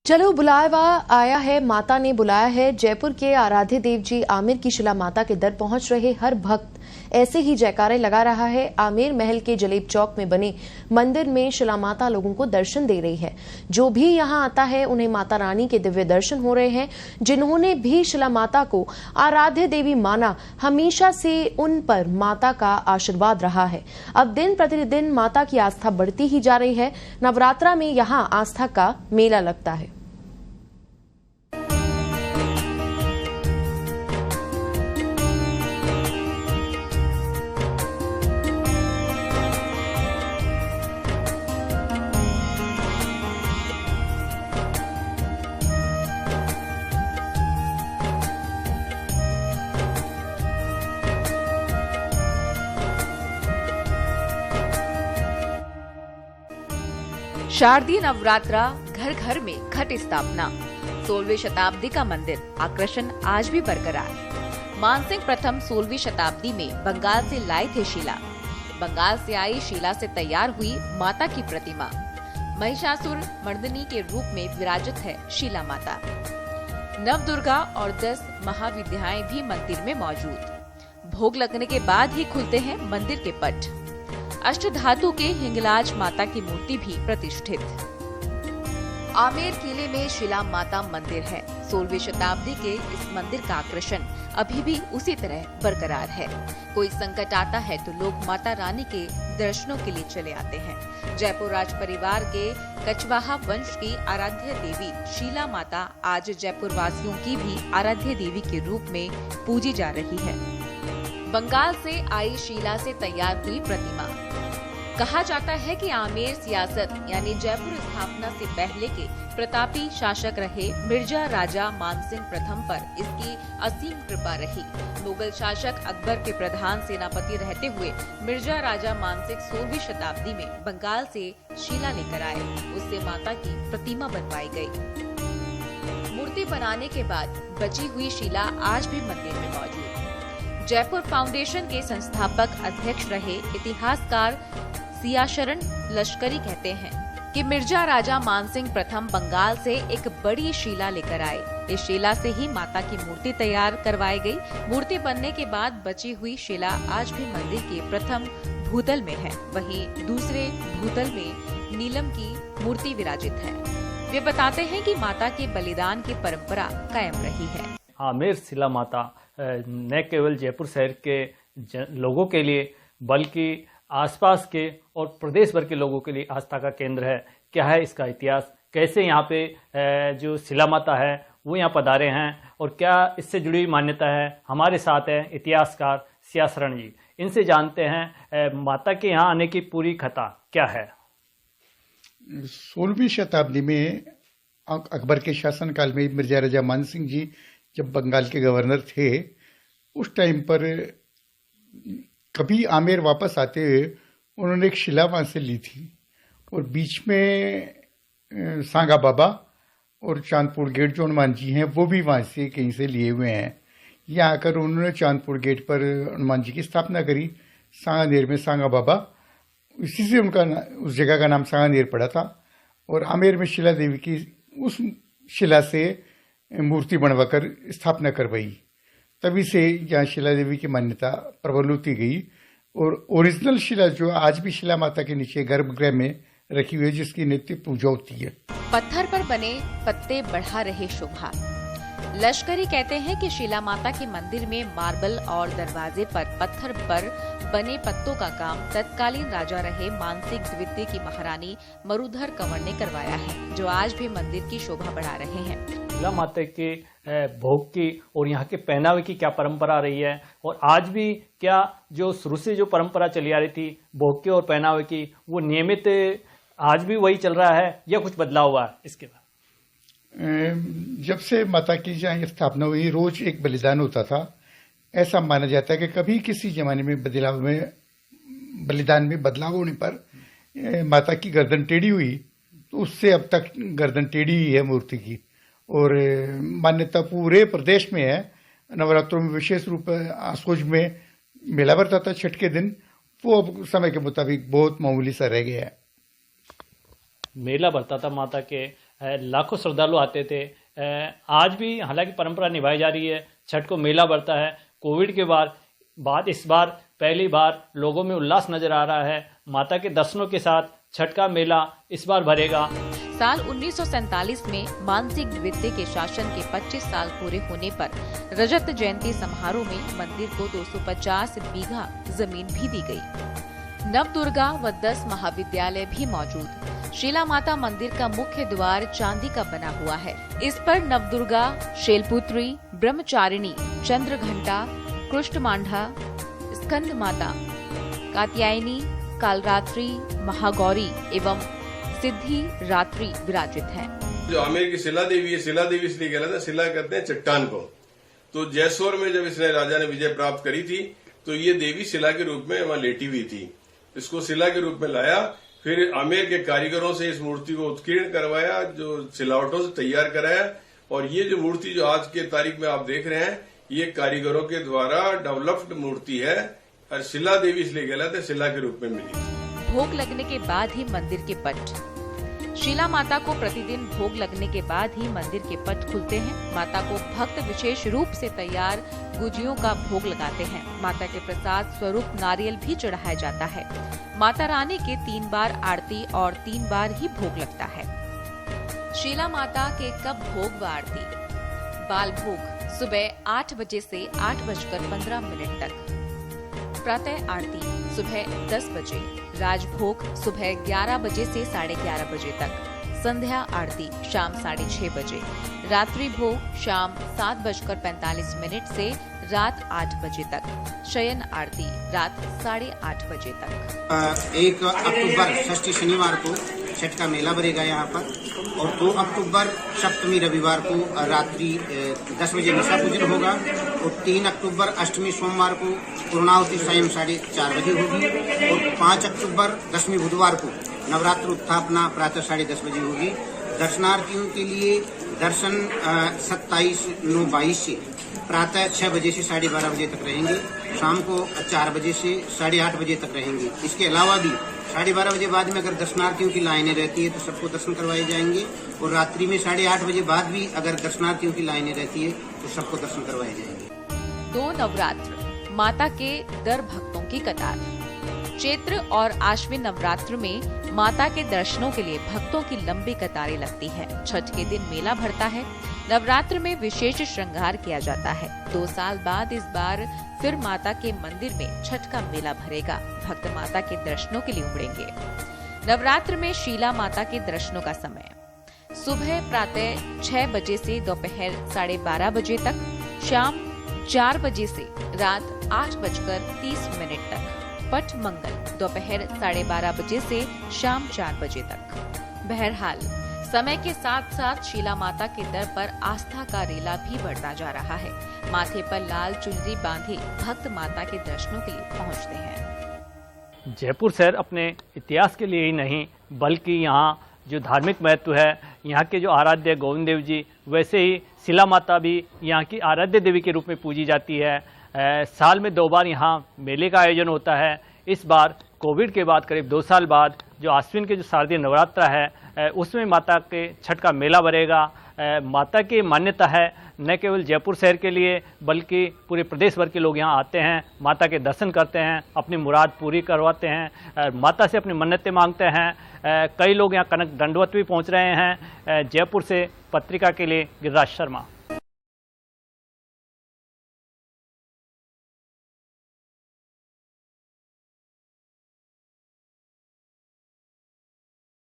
चलो बुलावा आया है, माता ने बुलाया है। जयपुर के आराध्य देव जी आमेर की शिला माता के दर पहुंच रहे हर भक्त ऐसे ही जयकारे लगा रहा है। आमेर महल के जलेब चौक में बने मंदिर में शिला माता लोगों को दर्शन दे रही है। जो भी यहां आता है उन्हें माता रानी के दिव्य दर्शन हो रहे हैं। जिन्होंने भी शिला माता को आराध्य देवी माना, हमेशा से उन पर माता का आशीर्वाद रहा है। अब दिन प्रतिदिन माता की आस्था बढ़ती ही जा रही है। नवरात्रा में यहां आस्था का मेला लगता है। शारदीय नवरात्रा, घर घर में घट स्थापना, 16वीं शताब्दी का मंदिर, आकर्षण आज भी बरकरार। मानसिंह प्रथम 16वीं शताब्दी में बंगाल से लाए थे शिला। बंगाल से आई शिला से तैयार हुई माता की प्रतिमा। महिषासुर मर्दिनी के रूप में विराजित है शिला माता। नवदुर्गा और 10 महाविद्याएं भी मंदिर में मौजूद। भोग लगने के बाद ही खुलते हैं मंदिर के पट। अष्टधातु के हिंगलाज माता की मूर्ति भी प्रतिष्ठित। आमेर किले में शिला माता मंदिर है। 16वीं शताब्दी के इस मंदिर का आकर्षण अभी भी उसी तरह बरकरार है। कोई संकट आता है तो लोग माता रानी के दर्शनों के लिए चले आते हैं। जयपुर राज परिवार के कछवाहा वंश की आराध्य देवी शिला माता आज जयपुर वासियों की भी आराध्य देवी के रूप में पूजी जा रही है। बंगाल से आई शिला से तैयार हुई प्रतिमा। कहा जाता है कि आमेर सियासत यानी जयपुर स्थापना से पहले के प्रतापी शासक रहे मिर्जा राजा मानसिंह प्रथम पर इसकी असीम कृपा रही। मुगल शासक अकबर के प्रधान सेनापति रहते हुए मिर्जा राजा मानसिंह 16वीं शताब्दी में बंगाल से शिला लेकर आए। उससे माता की प्रतिमा बनवाई गई। मूर्ति बनाने के बाद बची हुई शिला आज भी मंदिर में मौजूद। जयपुर फाउंडेशन के संस्थापक अध्यक्ष रहे इतिहासकार सियाशरण लश्करी कहते हैं कि मिर्जा राजा मानसिंह प्रथम बंगाल से एक बड़ी शिला लेकर आए। इस शिला से ही माता की मूर्ति तैयार करवाई गई। मूर्ति बनने के बाद बची हुई शिला आज भी मंदिर के प्रथम भूतल में है। वहीं दूसरे भूतल में नीलम की मूर्ति विराजित है। वे बताते हैं कि माता के बलिदान की परंपरा कायम रही है। आमेर शिला माता न केवल जयपुर शहर के लोगों के लिए बल्कि आसपास के और प्रदेश भर के लोगों के लिए आस्था का केंद्र है। क्या है इसका इतिहास, कैसे यहाँ पे जो शिला माता है वो यहाँ पधारे हैं और क्या इससे जुड़ी हुई मान्यता है। हमारे साथ हैं इतिहासकार सियाशरण जी। इनसे जानते हैं माता के यहाँ आने की पूरी कथा क्या है। 16वीं शताब्दी में अकबर के शासनकाल में मिर्जा राजा मानसिंह जी जब बंगाल के गवर्नर थे, उस टाइम पर कभी आमेर वापस आते हुए उन्होंने एक शिला वहाँ से ली थी और बीच में सांगा बाबा और चांदपुर गेट जो हनुमान जी हैं वो भी वहाँ से कहीं से लिए हुए हैं। यहाँ आकर उन्होंने चांदपुर गेट पर हनुमान जी की स्थापना करी। सांगानेर में सांगा बाबा, इसी से उनका उस जगह का नाम सांगानेर पड़ा था। और आमेर में शिला देवी की उस शिला से मूर्ति बनवाकर स्थापना करवाई। तभी से यहाँ शिला देवी की मान्यता प्रबल होती गई और ओरिजिनल शिला जो आज भी शिला माता के नीचे गर्भगृह में रखी हुई है, जिसकी नित्य पूजा होती है। पत्थर पर बने पत्ते बढ़ा रहे शोभा। लश्करी कहते हैं कि शिला माता के मंदिर में मार्बल और दरवाजे पर पत्थर पर बने पत्तों का काम तत्कालीन राजा रहे मानसिंह द्वितीय की महारानी मरुधर कंवर ने करवाया है, जो आज भी मंदिर की शोभा बढ़ा रहे हैं। शिला माता के भोग की और यहाँ के पहनावे की क्या परंपरा रही है और आज भी क्या जो शुरू से जो परंपरा चली आ रही थी भोग के और पहनावे की, वो नियमित आज भी वही चल रहा है या कुछ बदलाव हुआ है इसके बाद? जब से माता की जहाँ स्थापना हुई, रोज एक बलिदान होता था। ऐसा माना जाता है कि कभी किसी जमाने में बलिदान में बदलाव होने पर माता की गर्दन टेढ़ी हुई, तो उससे अब तक गर्दन टेढ़ी ही है मूर्ति की। और मान्यता पूरे प्रदेश में है। नवरात्रों में विशेष रूप आसोज में मेला भरता था छठ के दिन, वो अब समय के मुताबिक बहुत मामूली सा रह गया है। मेला भरता था माता के लाखों श्रद्धालु आते थे। आज भी हालांकि परंपरा निभाई जा रही है, छठ को मेला बढ़ता है। कोविड के बाद इस बार पहली बार लोगों में उल्लास नजर आ रहा है। माता के दर्शनों के साथ छठ का मेला इस बार भरेगा। साल 1947 में मानसिंह द्वितीय के शासन के 25 साल पूरे होने पर रजत जयंती समारोह में मंदिर को 250 बीघा जमीन भी दी गई। नवदुर्गा व 10 महाविद्यालय भी मौजूद। शीला माता मंदिर का मुख्य द्वार चांदी का बना हुआ है। इस पर नवदुर्गा, शैलपुत्री, ब्रह्मचारिणी, चंद्रघंटा, कृष्णमांडा, स्कंद माता, कात्यायनी, कालरात्रि, महागौरी एवं सिद्धि रात्रि विराजित हैं। जो आमेर की शिला देवी है, शिला देवी इसलिए कहलाता है, शिला कहते हैं चट्टान को। तो जयसोर में जब इसने राजा ने विजय प्राप्त करी थी तो ये देवी शिला के रूप में वहां लेटी हुई थी। इसको शिला के रूप में लाया, फिर आमेर के कारीगरों से इस मूर्ति को उत्कीर्ण करवाया, जो सिलावटों से तैयार कराया। और ये जो मूर्ति जो आज के तारीख में आप देख रहे हैं, ये कारीगरों के द्वारा डेवलप्ड मूर्ति है और शिला देवी इसलिए कहलाते हैं, शिला के रूप में मिली। भोग लगने के बाद ही मंदिर के पट। शीला माता को प्रतिदिन भोग लगने के बाद ही मंदिर के पट खुलते हैं। माता को भक्त विशेष रूप से तैयार गुजियों का भोग लगाते हैं। माता के प्रसाद स्वरूप नारियल भी चढ़ाया जाता है। माता रानी के 3 बार आरती और 3 बार ही भोग लगता है। शीला माता के कब भोग व आरती? बाल भोग सुबह 8 बजे से 8:15 तक। प्रातः आरती सुबह 10 बजे। राजभोग सुबह 11 बजे से 11:30 बजे तक। संध्या आरती शाम 6:30 बजे। रात्रि भोग शाम 7:45 से रात 8 बजे तक। शयन आरती रात 8:30 बजे तक। 1 अक्टूबर षष्ठी शनिवार को छठ का मेला भरेगा यहाँ पर, और 2 अक्टूबर सप्तमी रविवार को रात्रि 10 बजे निशा पूजन होगा, और 3 अक्टूबर अष्टमी सोमवार को पूर्णाहुति स्वयं 4:30 बजे होगी, और 5 अक्टूबर दशमी बुधवार को नवरात्र उत्थापना प्रातः 10:30 बजे होगी। दर्शनार्थियों के लिए दर्शन 27/9/22 से प्रातः 6 बजे से 12:30 बजे तक रहेंगे, शाम को 4 बजे से 8:30 बजे तक रहेंगे। इसके अलावा भी 12:30 बजे बाद में अगर दर्शनार्थियों की लाइनें रहती है तो सबको दर्शन करवाए जाएंगे, और रात्रि में 8:30 बजे बाद भी अगर दर्शनार्थियों की लाइनें रहती है तो सबको दर्शन करवाए जाएंगे। 2 नवरात्र माता के दर भक्तों की कतार। चैत्र और आश्विन नवरात्र में माता के दर्शनों के लिए भक्तों की लंबी कतारें लगती हैं। छठ के दिन मेला भरता है। नवरात्र में विशेष श्रृंगार किया जाता है। 2 साल बाद इस बार फिर माता के मंदिर में छठ का मेला भरेगा। भक्त माता के दर्शनों के लिए उमड़ेंगे। नवरात्र में शीला माता के दर्शनों का समय सुबह प्रातः 6 बजे से दोपहर 12:30 बजे तक, शाम 4 बजे से रात 8:30 तक। पट मंगल दोपहर 12:30 बजे से शाम 4 बजे तक। बहरहाल समय के साथ साथ शीला माता के दर पर आस्था का रेला भी बढ़ता जा रहा है। माथे पर लाल चुनरी बांधे भक्त माता के दर्शनों के लिए पहुंचते हैं। जयपुर शहर अपने इतिहास के लिए ही नहीं बल्कि यहाँ जो धार्मिक महत्व है, यहाँ के जो आराध्य गोविंद देव जी, वैसे ही शीला माता भी यहाँ की आराध्य देवी के रूप में पूजी जाती है। साल में 2 बार यहाँ मेले का आयोजन होता है। इस बार कोविड के बाद करीब 2 साल बाद जो आश्विन के जो शारदीय नवरात्र है उसमें माता के छठ का मेला भरेगा। माता की मान्यता है न केवल जयपुर शहर के लिए बल्कि पूरे प्रदेश भर के लोग यहाँ आते हैं, माता के दर्शन करते हैं, अपनी मुराद पूरी करवाते हैं, माता से अपनी मन्नतें मांगते हैं। कई लोग यहाँ कनक दंडवत भी पहुँच रहे हैं। जयपुर से पत्रिका के लिए गिरिराज शर्मा।